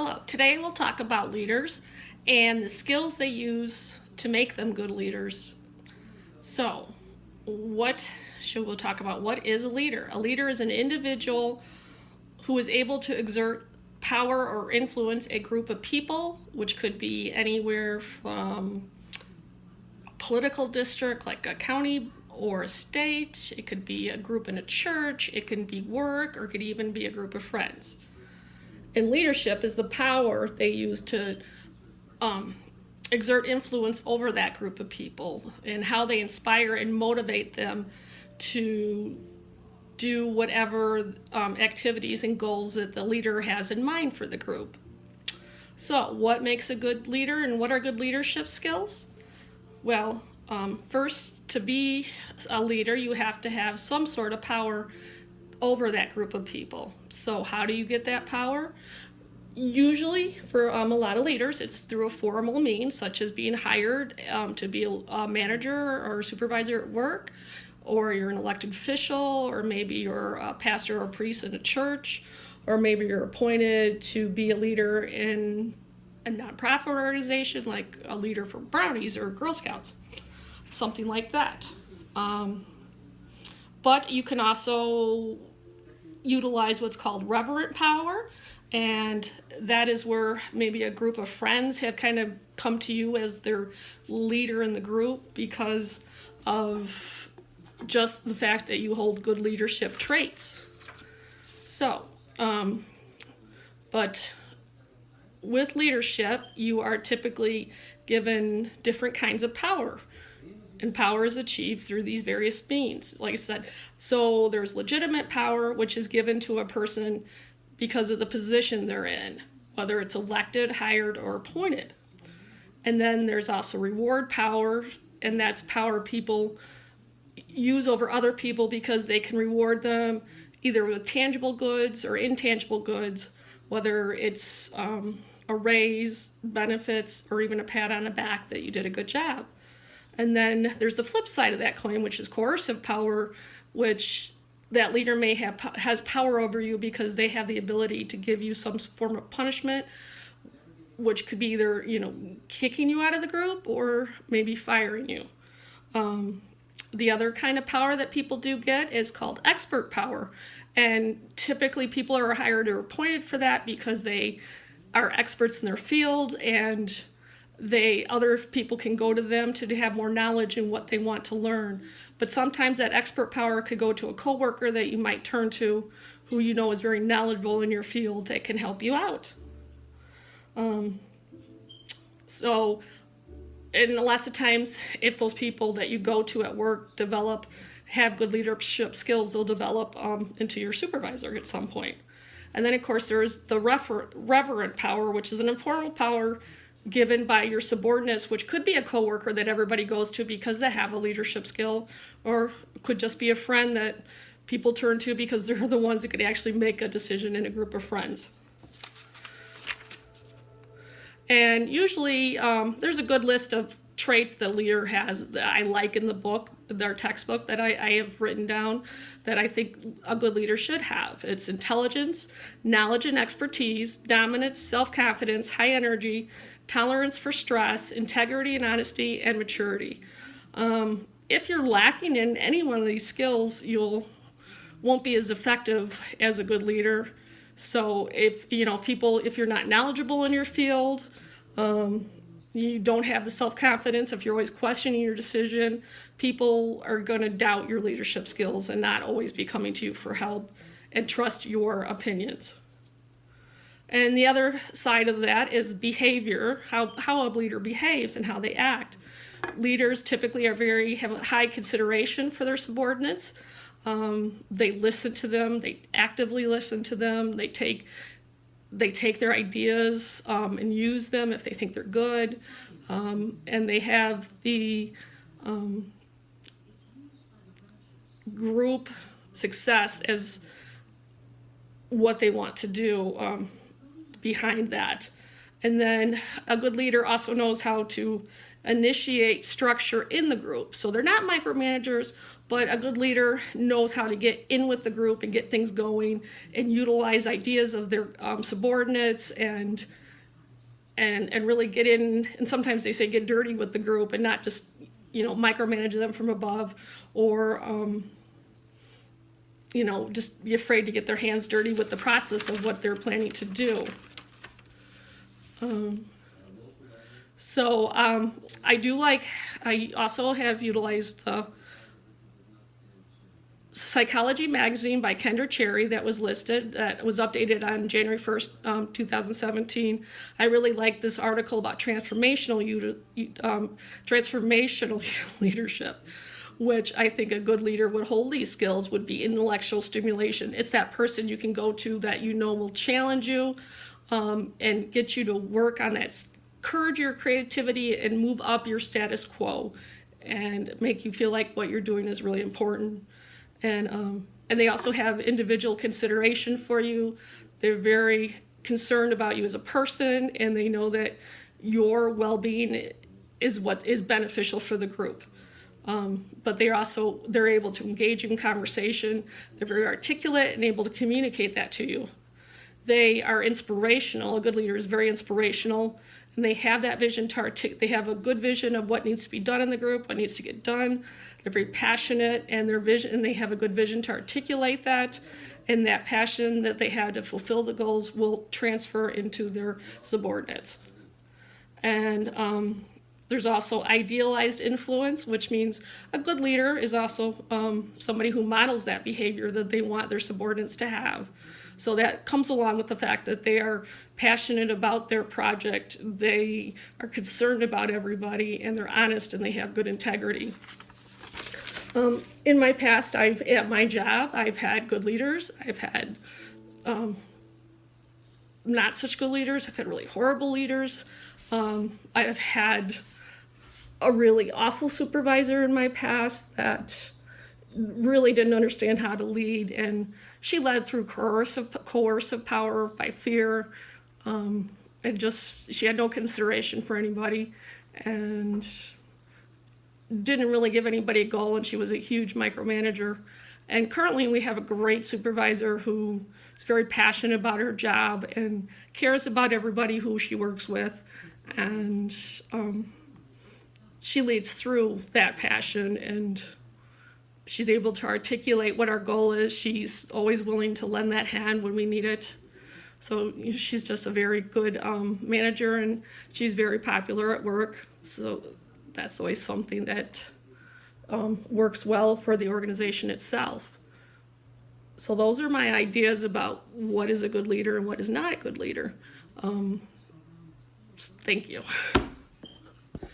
Hello, today we'll talk about leaders and the skills they use to make them good leaders. So, what should we talk about? What is a leader? A leader is an individual who is able to exert power or influence a group of people, which could be anywhere from a political district like a county or a state. It could be a group in a church, it can be work, or it could even be a group of friends. And leadership is the power they use to exert influence over that group of people and how they inspire and motivate them to do whatever activities and goals that the leader has in mind for the group. So, what makes a good leader and what are good leadership skills? Well, first, to be a leader, you have to have some sort of power over that group of people. So how do you get that power? Usually for a lot of leaders, it's through a formal means, such as being hired to be a manager or supervisor at work, or you're an elected official, or maybe you're a pastor or priest in a church, or maybe you're appointed to be a leader in a nonprofit organization, like a leader for Brownies or Girl Scouts, something like that. But you can also utilize what's called reverent power, and that is where maybe a group of friends have kind of come to you as their leader in the group because of just the fact that you hold good leadership traits. So, but with leadership, you are typically given different kinds of power. And power is achieved through these various means, like I said. So there's legitimate power, which is given to a person because of the position they're in, whether it's elected, hired, or appointed. And then there's also reward power, and that's power people use over other people because they can reward them either with tangible goods or intangible goods, whether it's a raise, benefits, or even a pat on the back that you did a good job. And then there's the flip side of that coin, which is coercive power, which that leader has power over you because they have the ability to give you some form of punishment, which could be either, kicking you out of the group or maybe firing you. The other kind of power that people do get is called expert power. And typically people are hired or appointed for that because they are experts in their field, and other people can go to them to have more knowledge in what they want to learn. But sometimes that expert power could go to a coworker that you might turn to who you know is very knowledgeable in your field that can help you out. And lots of times, if those people that you go to at work have good leadership skills, they'll develop into your supervisor at some point. And then, of course, there's the reverent power, which is an informal power given by your subordinates, which could be a coworker that everybody goes to because they have a leadership skill, or could just be a friend that people turn to because they're the ones that could actually make a decision in a group of friends. And usually there's a good list of traits that a leader has that I like in the book, their textbook that I have written down that I think a good leader should have. It's intelligence, knowledge and expertise, dominance, self-confidence, high energy, tolerance for stress, integrity and honesty, and maturity. If you're lacking in any one of these skills, you won't be as effective as a good leader. So if you're not knowledgeable in your field, you don't have the self-confidence, if you're always questioning your decision, people are going to doubt your leadership skills and not always be coming to you for help and trust your opinions. And the other side of that is behavior, how a leader behaves and how they act. Leaders typically have a high consideration for their subordinates. They listen to them, they actively listen to them, they take their ideas and use them if they think they're good, and they have the group success as what they want to do behind that. And then a good leader also knows how to initiate structure in the group. So they're not micromanagers, but a good leader knows how to get in with the group and get things going and utilize ideas of their subordinates and really get in. And sometimes they say get dirty with the group and not just, micromanage them from above, or just be afraid to get their hands dirty with the process of what they're planning to do. I also have utilized the Psychology magazine by Kendra Cherry that was updated on January 1st, 2017. I really like this article about transformational leadership, which I think a good leader would hold these skills would be intellectual stimulation. It's that person you can go to that will challenge you and get you to work on that, encourage your creativity and move up your status quo and make you feel like what you're doing is really important. And they also have individual consideration for you. They're very concerned about you as a person, and they know that your well-being is what is beneficial for the group. But they're able to engage you in conversation. They're very articulate and able to communicate that to you. They are inspirational. A good leader is very inspirational, and they have that vision they have a good vision of what needs to be done in the group, what needs to get done. They're very passionate, and they have a good vision to articulate that, and that passion that they have to fulfill the goals will transfer into their subordinates. And there's also idealized influence, which means a good leader is also somebody who models that behavior that they want their subordinates to have. So that comes along with the fact that they are passionate about their project, they are concerned about everybody, and they're honest, and they have good integrity. In my past, at my job, I've had good leaders. I've had not such good leaders. I've had really horrible leaders. I've had a really awful supervisor in my past that really didn't understand how to lead, and she led through coercive power by fear, and she had no consideration for anybody, and didn't really give anybody a goal, and she was a huge micromanager. And currently we have a great supervisor who is very passionate about her job and cares about everybody who she works with, and she leads through that passion, and she's able to articulate what our goal is. She's always willing to lend that hand when we need it. So she's just a very good manager, and she's very popular at work. So that's always something that works well for the organization itself. So those are my ideas about what is a good leader and what is not a good leader. Thank you.